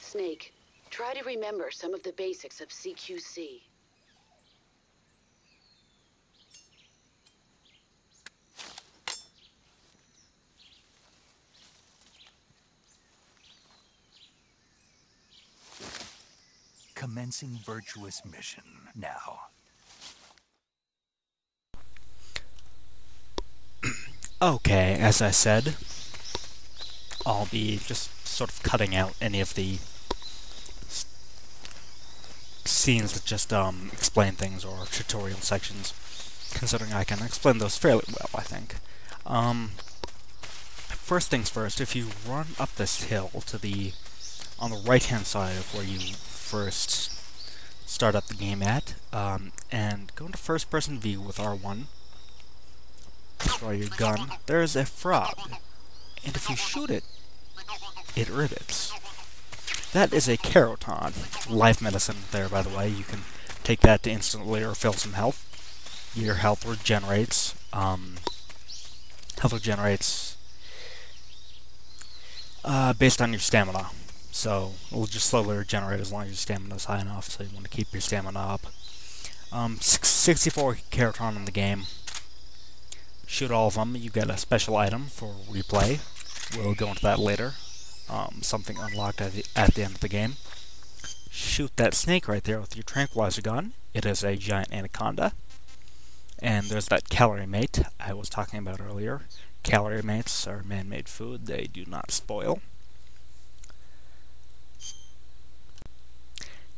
Snake, try to remember some of the basics of CQC. Commencing Virtuous Mission now. Okay, as I said, I'll be just sort of cutting out any of the scenes that just explain things or tutorial sections, considering I can explain those fairly well, I think. First things first, if you run up this hill to the on the right-hand side of where you first start up the game at, and go into first-person view with R1, draw your gun, there's a frog, and if you shoot it, it ribbits. That is a Kerotan. Life medicine there, by the way. You can take that to instantly refill some health. Your health regenerates. Based on your stamina. So it'll just slowly regenerate as long as your stamina is high enough, so you want to keep your stamina up. 64 Kerotan in the game. Shoot all of them, you get a special item for replay. We'll go into that later. Something unlocked at the end of the game. Shoot that snake right there with your tranquilizer gun. It is a giant anaconda. And there's that calorie mate I was talking about earlier. Calorie mates are man-made food. They do not spoil.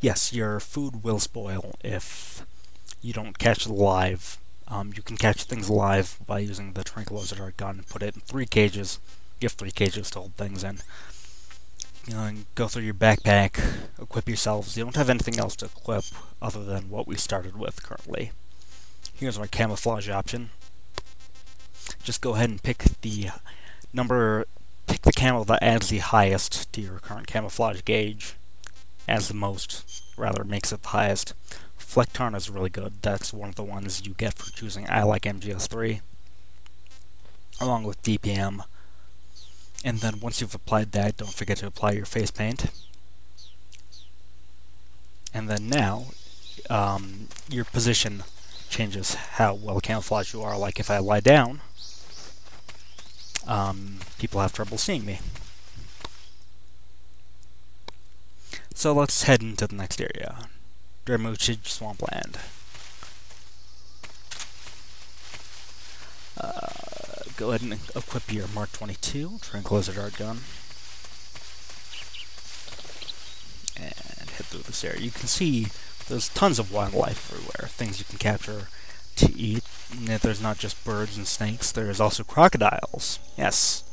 Yes, your food will spoil if you don't catch it alive. You can catch things alive by using the tranquilizer gun. Put it in 3 cages. You have 3 cages to hold things in. You know, and go through your backpack, equip yourselves. You don't have anything else to equip other than what we started with currently. Here's our camouflage option. Just go ahead and pick the camo that adds the highest to your current camouflage gauge. Adds the most, rather makes it the highest. Flectarn is really good. That's one of the ones you get for choosing I like MGS3, along with DPM. And then once you've applied that, don't forget to apply your face paint. And then now, your position changes how well camouflaged you are. Like if I lie down, people have trouble seeing me. So let's head into the next area. Dramuchid Swampland. Go ahead and equip your Mark 22 tranquilizer dart gun. And head through this area. You can see there's tons of wildlife everywhere. Things you can capture to eat. And there's not just birds and snakes, there's also crocodiles. Yes.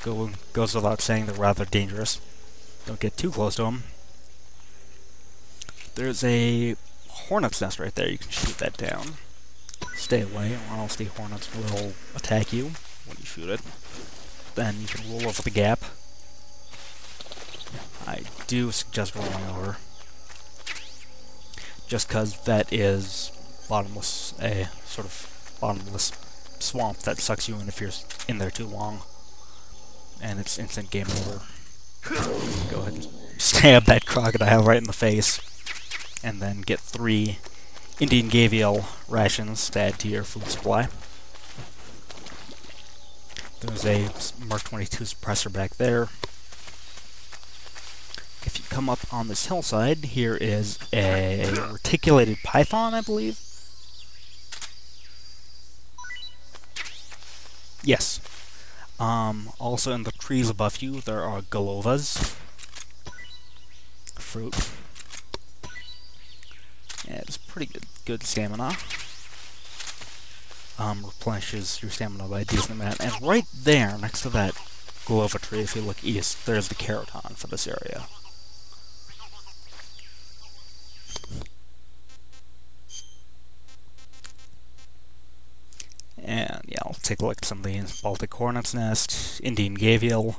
Goes without saying, they're rather dangerous. Don't get too close to them. There's a hornet's nest right there. You can shoot that down. Stay away, or else the hornets will attack you when you shoot it. Then you can roll over the gap. I do suggest rolling over, just because that is bottomless, a sort of bottomless swamp that sucks you in if you're in there too long, and it's instant game over. Go ahead and stab that crocodile right in the face, and then get 3 Indian Gavial rations to add to your food supply. There's a Mark 22 suppressor back there. If you come up on this hillside, here is a reticulated python, I believe. Yes. Also in the trees above you, there are galovas. Fruit. Yeah, it's pretty good stamina. Replenishes your stamina by a decent amount. And right there, next to that galova tree, if you look east, there's the Kerotan for this area. And yeah, I'll take a look at some of these. Baltic Hornet's Nest, Indian Gavial,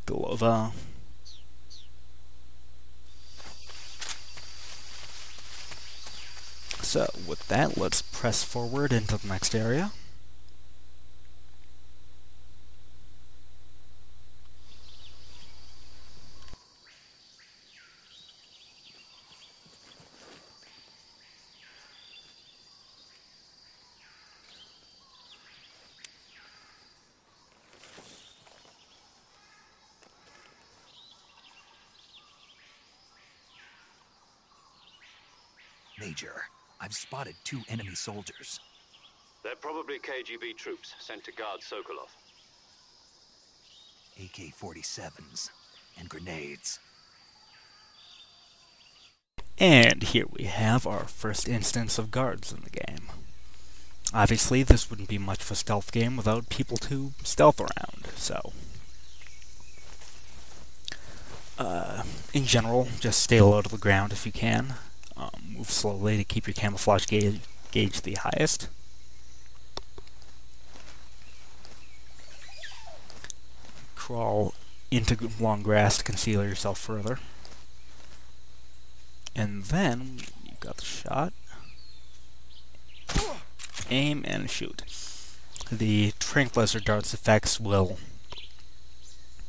Galova. So with that, let's press forward into the next area. Major, I've spotted 2 enemy soldiers. They're probably KGB troops sent to guard Sokolov. AK-47s and grenades. And here we have our first instance of guards in the game. Obviously, this wouldn't be much of a stealth game without people to stealth around, so... in general, just stay low to the ground if you can. Move slowly to keep your camouflage gauge the highest. Crawl into long grass to conceal yourself further. And then, you got the shot. Aim and shoot. The tranquilizer dart's effects will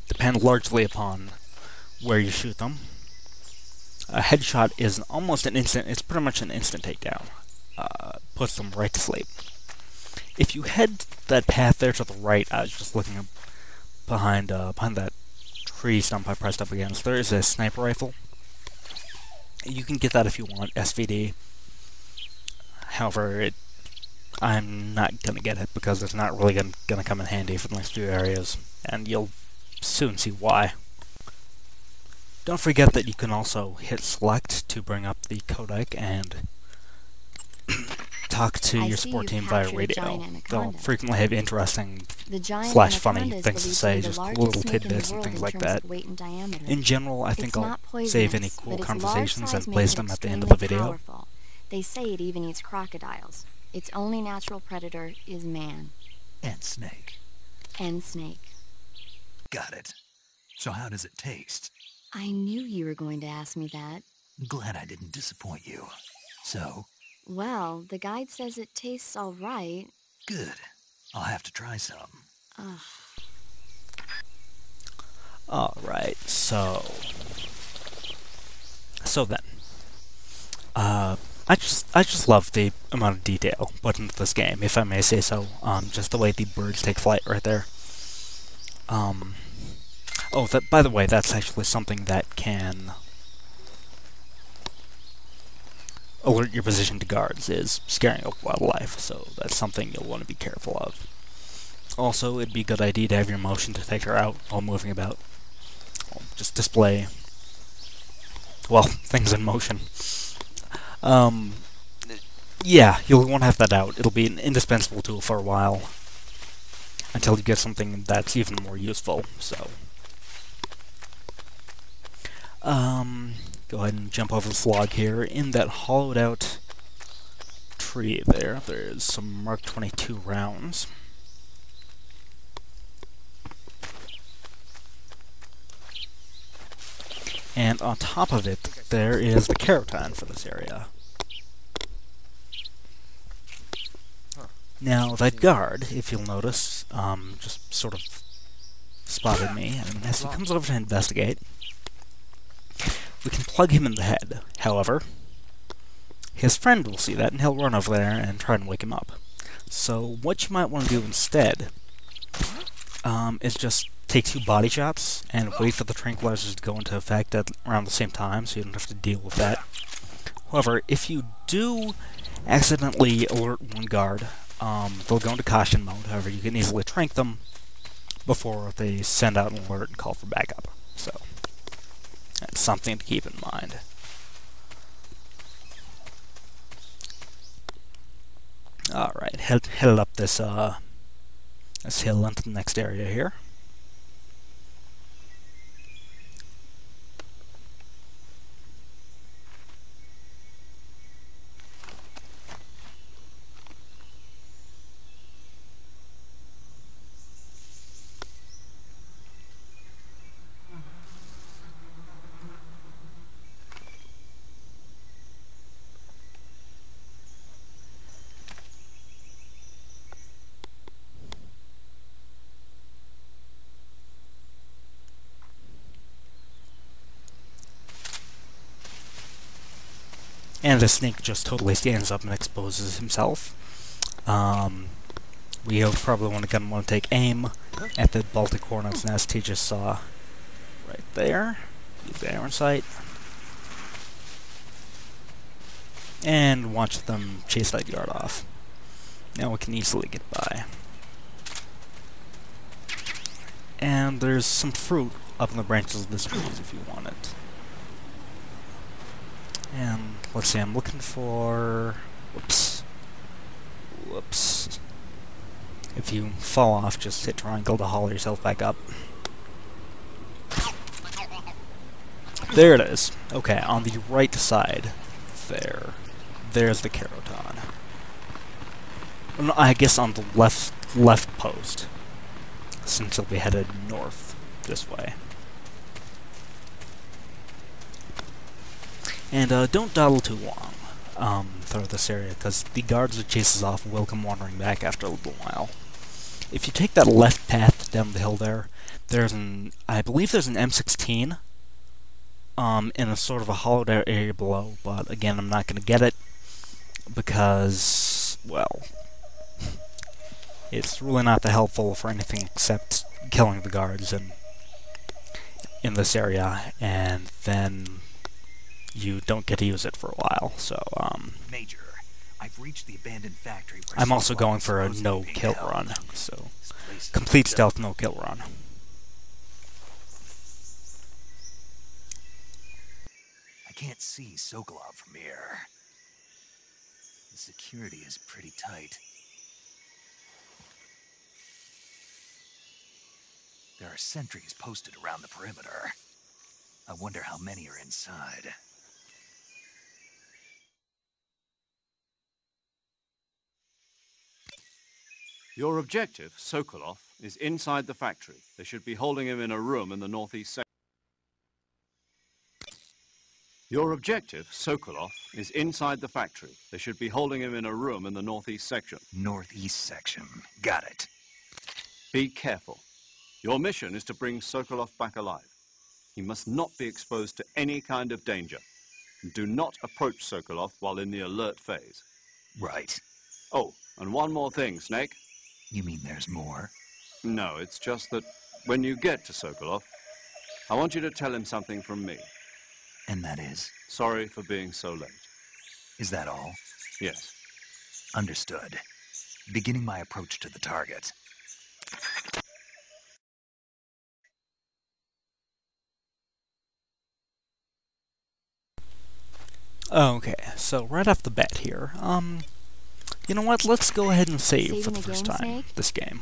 depend largely upon where you shoot them. A headshot is almost an instant, it's pretty much an instant takedown. Puts them right to sleep. If you head that path there to the right, I was just looking up behind that tree stump I pressed up against, there is a sniper rifle. You can get that if you want, SVD. However, I'm not going to get it because it's not really going to come in handy for the next few areas, and you'll soon see why. Don't forget that you can also hit select to bring up the codec and talk to your support team via radio. They'll frequently have interesting / funny things to say, just little tidbits and things like that. In general, I think I'll save any cool conversations and place them at the end of the video. They say it even eats crocodiles. Its only natural predator is man. And snake. And snake. Got it. So how does it taste? I knew you were going to ask me that. Glad I didn't disappoint you. So? Well, the guide says it tastes all right. Good. I'll have to try some. Ugh. Alright, so then. I just love the amount of detail put into this game, if I may say so. Just the way the birds take flight right there. Oh, by the way, that's actually something that can alert your position to guards, is scaring up wildlife, so that's something you'll want to be careful of. Also, it'd be a good idea to have your motion detector out while moving about. Just display, well, things in motion. Yeah, you'll want to have that out. It'll be an indispensable tool for a while, until you get something that's even more useful, so... go ahead and jump over this log here. In that hollowed out tree there's some Mark 22 rounds. And on top of it, there is the Kerotan for this area. Now, that guard, if you'll notice, just sort of spotted me, and as he comes over to investigate, we can plug him in the head. However, his friend will see that, and he'll run over there and try and wake him up. So what you might want to do instead is just take 2 body shots and wait for the tranquilizers to go into effect at around the same time, so you don't have to deal with that. However, if you do accidentally alert one guard, they'll go into caution mode. However, you can easily trank them before they send out an alert and call for backup. So that's something to keep in mind. Alright, headed up this hill into the next area here. And the snake just totally stands up and exposes himself. We'll probably want to take aim at the Baltic Hornet's nest he just saw right there. Use the iron sight. and watch them chase that guard off. Now we can easily get by. And there's some fruit up in the branches of this trees if you want it. And let's see, I'm looking for... Whoops. If you fall off, just hit triangle to haul yourself back up. There it is. Okay, on the right side. There's the Kerotan. No, I guess on the left post, since it'll be headed north this way. And don't dawdle too long through this area, because the guards that chase us off will come wandering back after a little while. If you take that left path down the hill there, I believe there's an M16 in a sort of a hollowed out area below, but again, I'm not going to get it because, well, it's really not that helpful for anything except killing the guards in this area, and then you don't get to use it for a while. So, Major, I've reached the abandoned factory where I'm also going for a no-kill run, so complete stealth no-kill run. I can't see Sokolov from here. The security is pretty tight. There are sentries posted around the perimeter. I wonder how many are inside. Your objective, Sokolov, is inside the factory. They should be holding him in a room in the northeast section. Your objective, Sokolov, is inside the factory. They should be holding him in a room in the northeast section. Northeast section. Got it. Be careful. Your mission is to bring Sokolov back alive. He must not be exposed to any kind of danger. Do not approach Sokolov while in the alert phase. Right. Oh, and one more thing, Snake. You mean there's more? No, it's just that when you get to Sokolov, I want you to tell him something from me. And that is? Sorry for being so late. Is that all? Yes. Understood. Beginning my approach to the target. Okay, so right off the bat here, you know what, let's go ahead and save for the first time this game.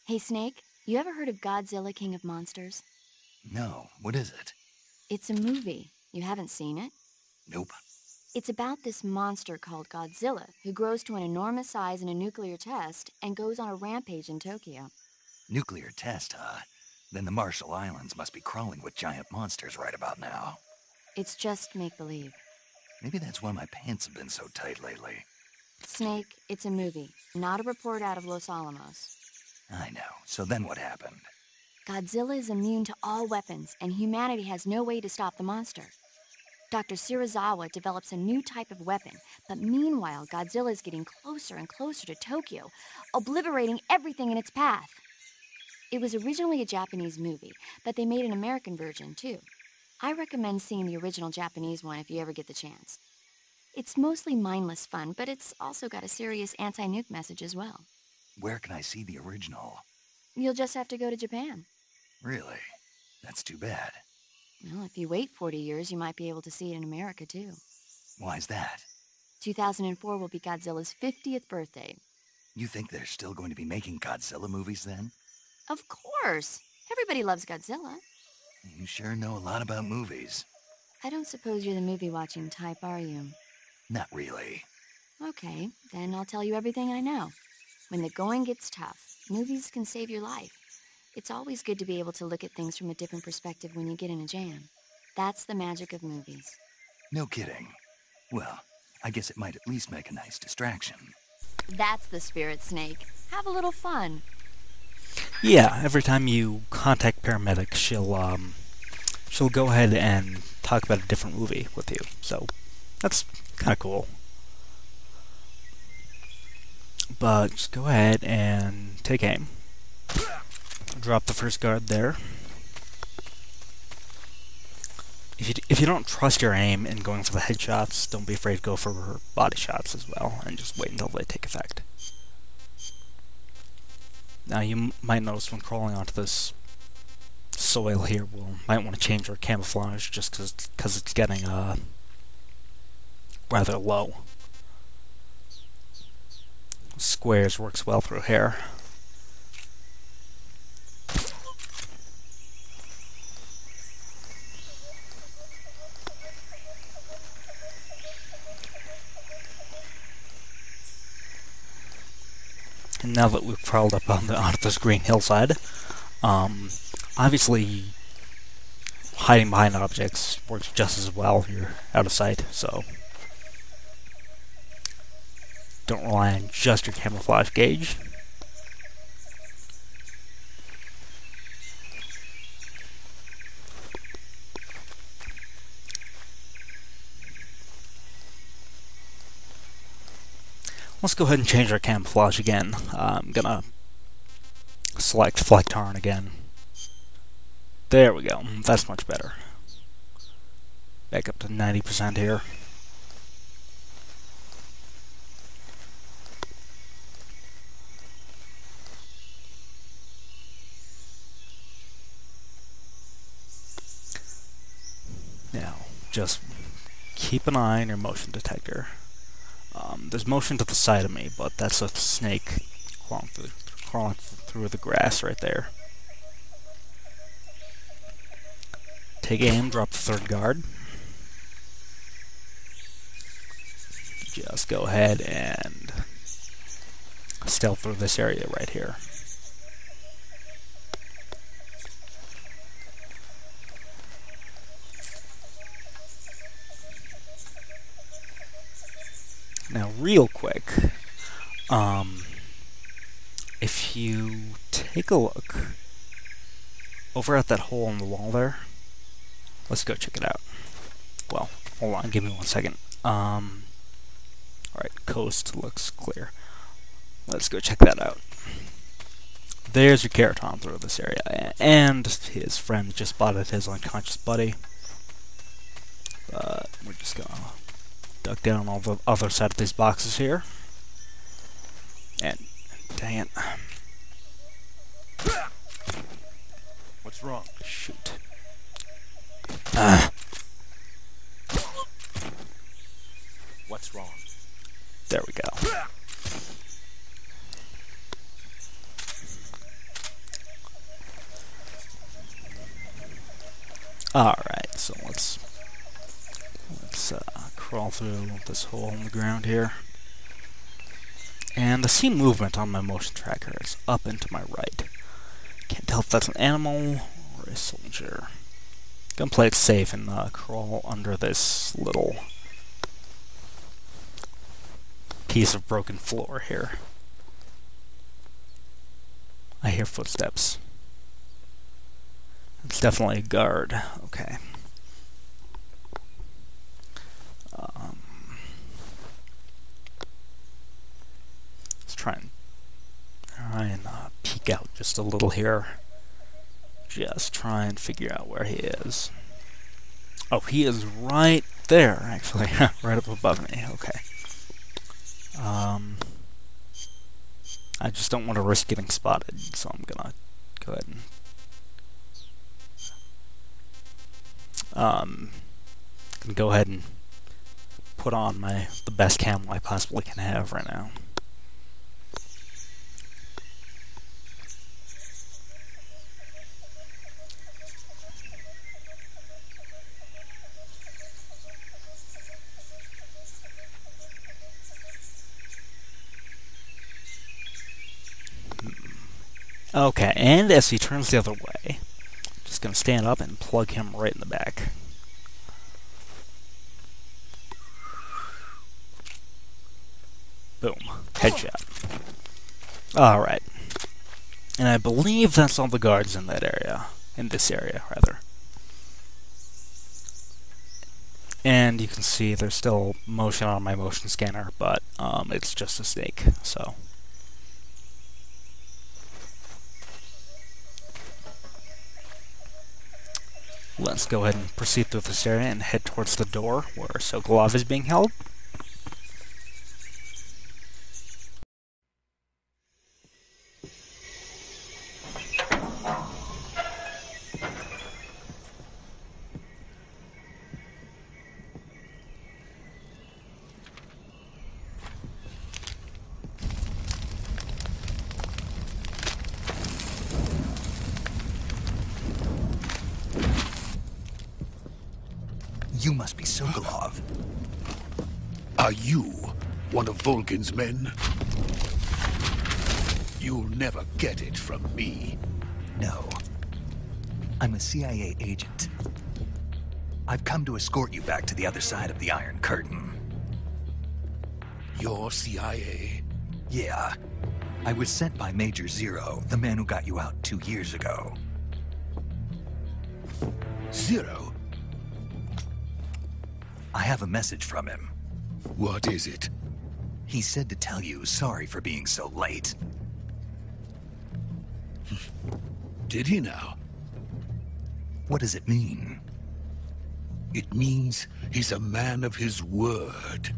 Hey, Snake, you ever heard of Godzilla, King of Monsters? No, what is it? It's a movie. You haven't seen it? Nope. It's about this monster called Godzilla, who grows to an enormous size in a nuclear test and goes on a rampage in Tokyo. Nuclear test, huh? Then the Marshall Islands must be crawling with giant monsters right about now. It's just make-believe. Maybe that's why my pants have been so tight lately. Snake, it's a movie, not a report out of Los Alamos. I know. So then what happened? Godzilla is immune to all weapons, and humanity has no way to stop the monster. Dr. Shirazawa develops a new type of weapon, but meanwhile, Godzilla is getting closer and closer to Tokyo, obliterating everything in its path. It was originally a Japanese movie, but they made an American version, too. I recommend seeing the original Japanese one if you ever get the chance. It's mostly mindless fun, but it's also got a serious anti-nuke message as well. Where can I see the original? You'll just have to go to Japan. Really? That's too bad. Well, if you wait 40 years, you might be able to see it in America, too. Why's that? 2004 will be Godzilla's 50th birthday. You think they're still going to be making Godzilla movies then? Of course! Everybody loves Godzilla. You sure know a lot about movies. I don't suppose you're the movie-watching type, are you? Not really. Okay, then I'll tell you everything I know. When the going gets tough, movies can save your life. It's always good to be able to look at things from a different perspective when you get in a jam. That's the magic of movies. No kidding. Well, I guess it might at least make a nice distraction. That's the spirit, Snake. Have a little fun. Yeah, every time you contact paramedics, she'll go ahead and talk about a different movie with you. So that's kind of cool. But just go ahead and take aim. Drop the first guard there. If you don't trust your aim in going for the headshots, don't be afraid to go for body shots as well, and just wait until they take effect. Now you might notice when crawling onto this soil here, might want to change our camouflage just because it's getting rather low. Squares works well through here. And now that we've crawled up onto this green hillside, obviously hiding behind objects works just as well if you're out of sight, so don't rely on just your camouflage gauge. Let's go ahead and change our camouflage again. I'm gonna select Flectarn again. There we go. That's much better. Back up to 90% here. Now, just keep an eye on your motion detector. There's motion to the side of me, but that's a snake crawling through the grass right there. Take aim, drop the third guard. Just go ahead and stealth through this area right here. Now, real quick, if you take a look over at that hole in the wall there, let's go check it out. Well, hold on, give me 1 second. Alright, coast looks clear. Let's go check that out. There's your Kerotan through this area, and his friend just spotted his unconscious buddy. But we're just gonna duck down on the other side of these boxes here. And dang it. What's wrong? Shoot. What's wrong? There we go. Alright, so let's crawl through this hole in the ground here. And I see movement on my motion tracker. It's up and to my right. Can't tell if that's an animal or a soldier. Gonna play it safe and crawl under this little piece of broken floor here. I hear footsteps. It's definitely a guard. Okay. Let's try and peek out just a little here. Just try and figure out where he is. Oh, he is right there, actually. Right up above me. Okay. I just don't want to risk getting spotted, so I'm gonna go ahead and go ahead and put on the best camo I possibly can have right now. Okay, and as he turns the other way, just gonna stand up and plug him right in the back. Boom. Headshot. Alright. And I believe that's all the guards in that area. In this area, rather. And you can see there's still motion on my motion scanner, but it's just a snake, so. Let's go ahead and proceed through this area and head towards the door where Sokolov is being held. You must be Sokolov. Are you one of Volgin's men? You'll never get it from me. No. I'm a CIA agent. I've come to escort you back to the other side of the Iron Curtain. You're CIA? Yeah. I was sent by Major Zero, the man who got you out 2 years ago. Zero? I have a message from him. What is it? He said to tell you sorry for being so late. Did he now? What does it mean? It means he's a man of his word.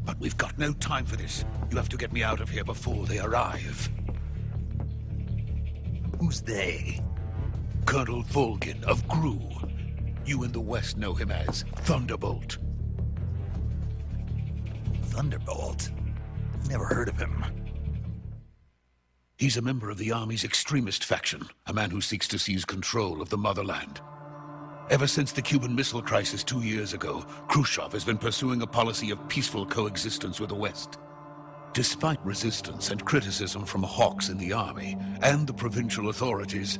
But we've got no time for this. You have to get me out of here before they arrive. Who's they? Colonel Volgin of Gru. You in the West know him as Thunderbolt. Thunderbolt? Never heard of him. He's a member of the Army's extremist faction, a man who seeks to seize control of the motherland. Ever since the Cuban Missile Crisis 2 years ago, Khrushchev has been pursuing a policy of peaceful coexistence with the West. Despite resistance and criticism from hawks in the army and the provincial authorities,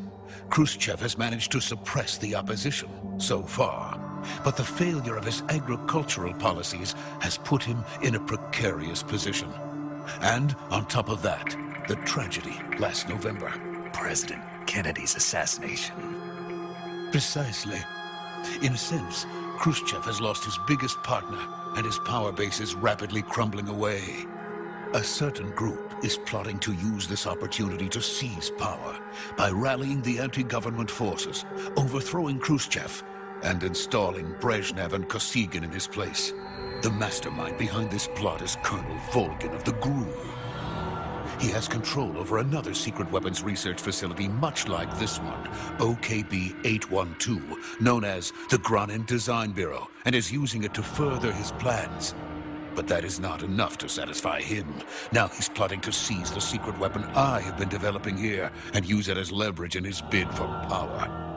Khrushchev has managed to suppress the opposition so far. But the failure of his agricultural policies has put him in a precarious position. And on top of that, the tragedy last November. President Kennedy's assassination. Precisely. In a sense, Khrushchev has lost his biggest partner, and his power base is rapidly crumbling away. A certain group is plotting to use this opportunity to seize power by rallying the anti-government forces, overthrowing Khrushchev, and installing Brezhnev and Kosygin in his place. The mastermind behind this plot is Colonel Volgin of the GRU. He has control over another secret weapons research facility much like this one, OKB-812, known as the Granin Design Bureau, and is using it to further his plans. But that is not enough to satisfy him. Now he's plotting to seize the secret weapon I have been developing here and use it as leverage in his bid for power.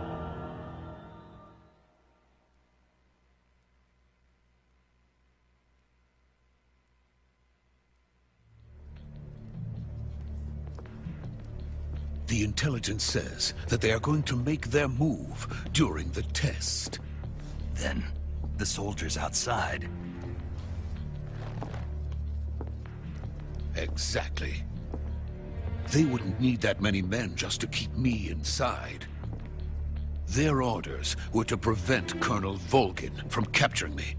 The intelligence says that they are going to make their move during the test. Then, the soldiers outside. Exactly. They wouldn't need that many men just to keep me inside. Their orders were to prevent Colonel Volgin from capturing me.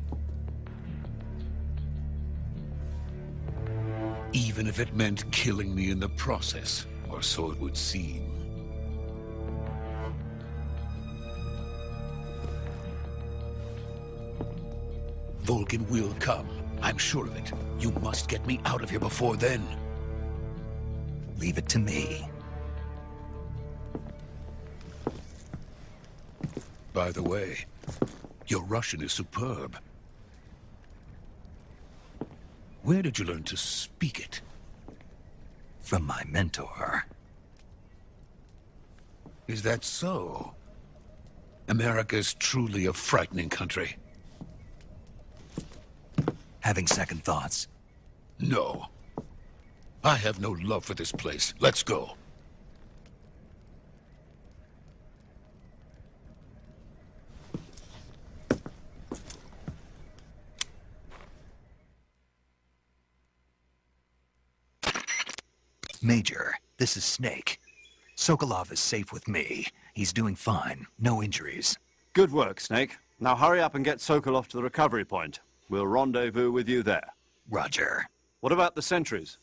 Even if it meant killing me in the process, or so it would seem. Volgin will come. I'm sure of it. You must get me out of here before then. Leave it to me. By the way, your Russian is superb. Where did you learn to speak it? From my mentor. Is that so? America is truly a frightening country. Having second thoughts? No. I have no love for this place. Let's go. Major, this is Snake. Sokolov is safe with me. He's doing fine. No injuries. Good work, Snake. Now hurry up and get Sokolov to the recovery point. We'll rendezvous with you there. Roger. What about the sentries?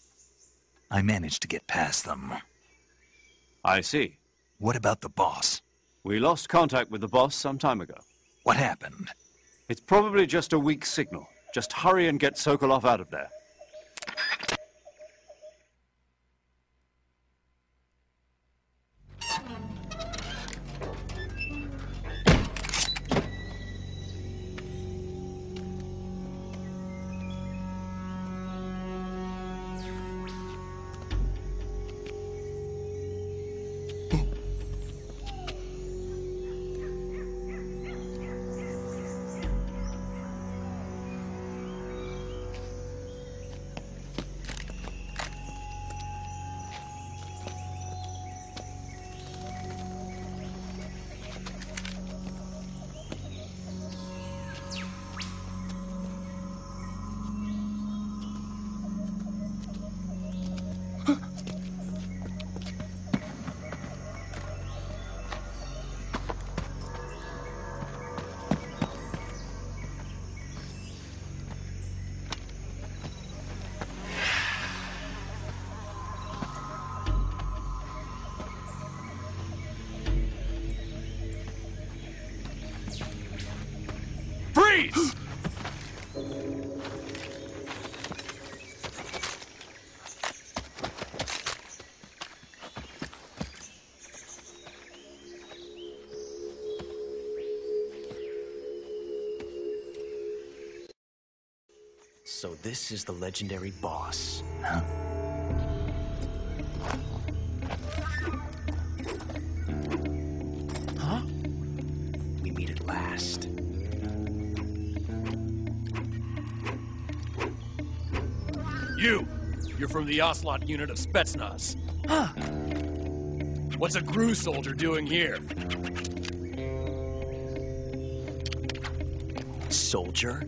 I managed to get past them. I see. What about the boss? We lost contact with the boss some time ago. What happened? It's probably just a weak signal. Just hurry and get Sokolov out of there. Freeze! So this is the legendary boss. Huh? Huh? We meet at last. You're from the Ocelot unit of Spetsnaz. Huh. What's a GRU soldier doing here? Soldier?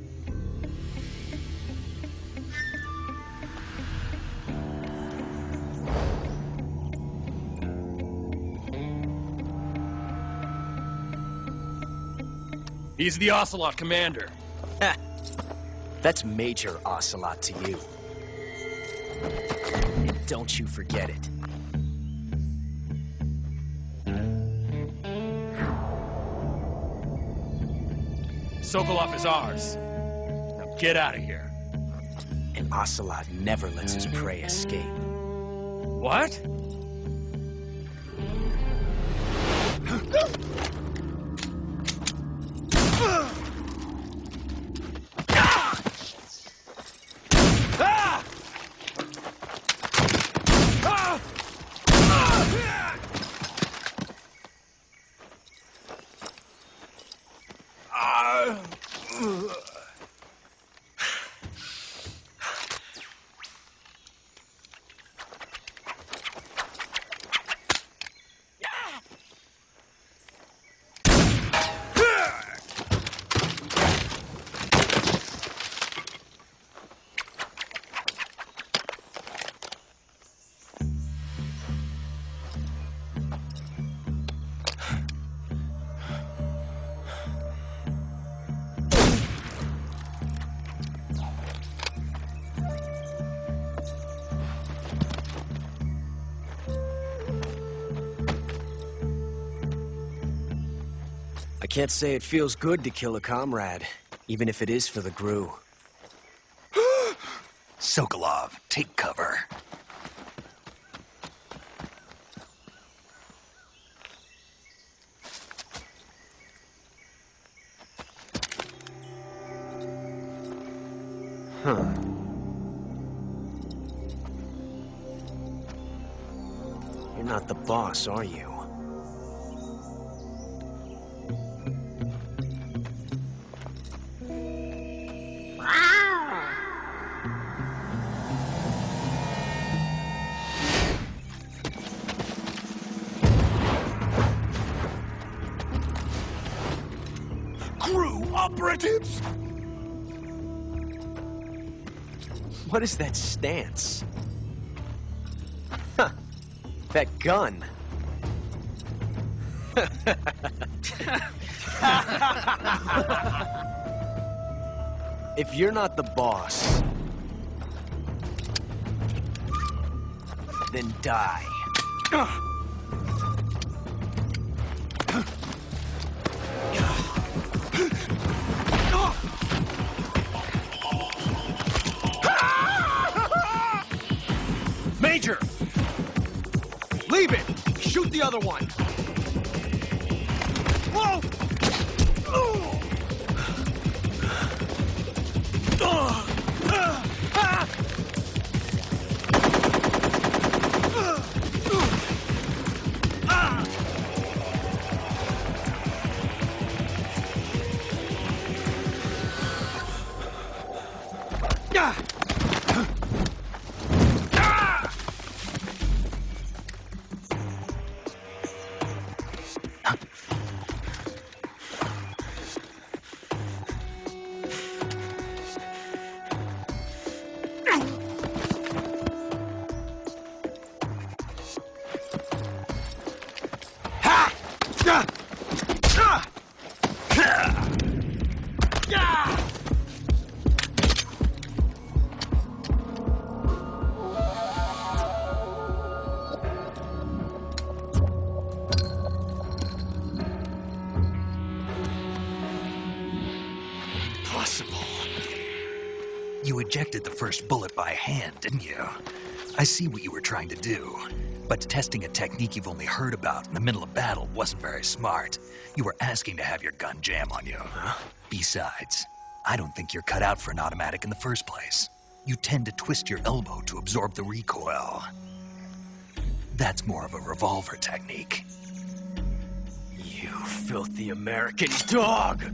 He's the Ocelot commander. Ha! That's Major Ocelot to you. And don't you forget it. Sokolov is ours. Now get out of here. And Ocelot never lets his prey escape. What? I can't say it feels good to kill a comrade, even if it is for the GRU. Sokolov, take cover. Huh. You're not the boss, are you? operatives! What is that stance? Huh. That gun. If you're not the boss, then die. Major! Leave it! Shoot the other one! Whoa! You ejected the first bullet by hand, didn't you? I see what you were trying to do. But testing a technique you've only heard about in the middle of battle wasn't very smart. You were asking to have your gun jam on you. Huh? Besides, I don't think you're cut out for an automatic in the first place. You tend to twist your elbow to absorb the recoil. That's more of a revolver technique. You filthy American dog!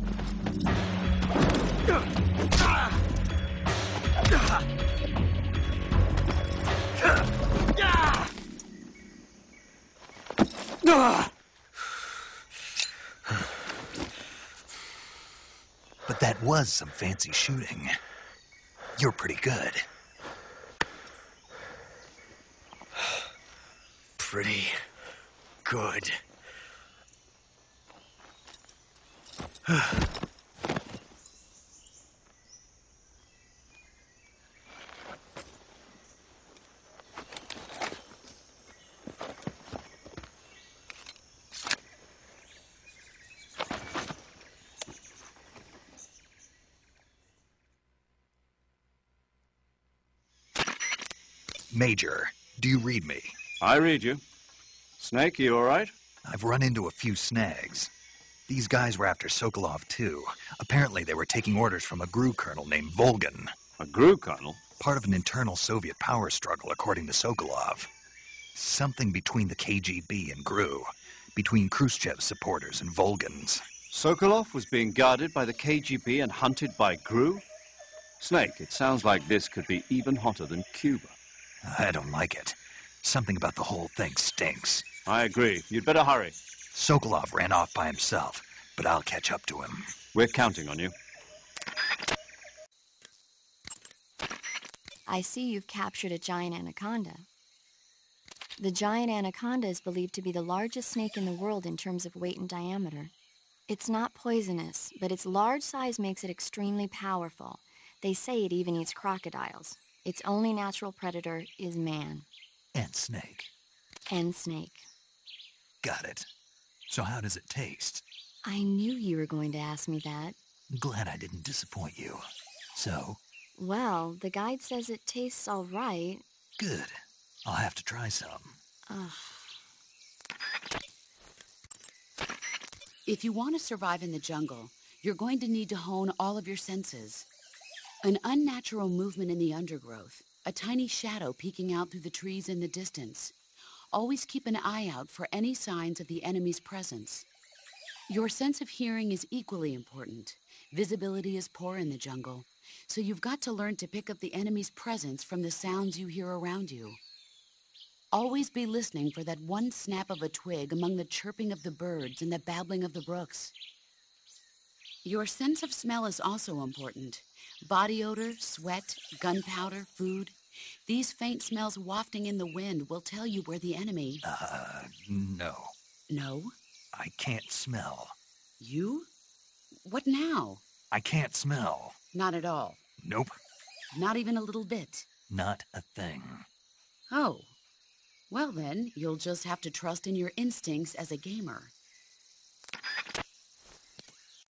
But that was some fancy shooting. You're pretty good. Pretty good. Major, do you read me? I read you. Snake, you all right? I've run into a few snags. These guys were after Sokolov, too. Apparently they were taking orders from a GRU colonel named Volgan. A GRU colonel? Part of an internal Soviet power struggle, according to Sokolov. Something between the KGB and GRU. Between Khrushchev's supporters and Volgan's. Sokolov was being guarded by the KGB and hunted by GRU? Snake, it sounds like this could be even hotter than Cuba. I don't like it. Something about the whole thing stinks. I agree. You'd better hurry. Sokolov ran off by himself, but I'll catch up to him. We're counting on you. I see you've captured a giant anaconda. The giant anaconda is believed to be the largest snake in the world in terms of weight and diameter. It's not poisonous, but its large size makes it extremely powerful. They say it even eats crocodiles. Its only natural predator is man. And snake. And snake. Got it. So how does it taste? I knew you were going to ask me that. Glad I didn't disappoint you. So? Well, the guide says it tastes all right. Good. I'll have to try some. Ugh. If you want to survive in the jungle, you're going to need to hone all of your senses. An unnatural movement in the undergrowth, a tiny shadow peeking out through the trees in the distance. Always keep an eye out for any signs of the enemy's presence. Your sense of hearing is equally important. Visibility is poor in the jungle, so you've got to learn to pick up the enemy's presence from the sounds you hear around you. Always be listening for that one snap of a twig among the chirping of the birds and the babbling of the brooks. Your sense of smell is also important. Body odor, sweat, gunpowder, food. These faint smells wafting in the wind will tell you where the enemy... No. No? I can't smell. You? What now? I can't smell. Not at all. Nope. Not even a little bit. Not a thing. Oh. Well then, you'll just have to trust in your instincts as a gamer.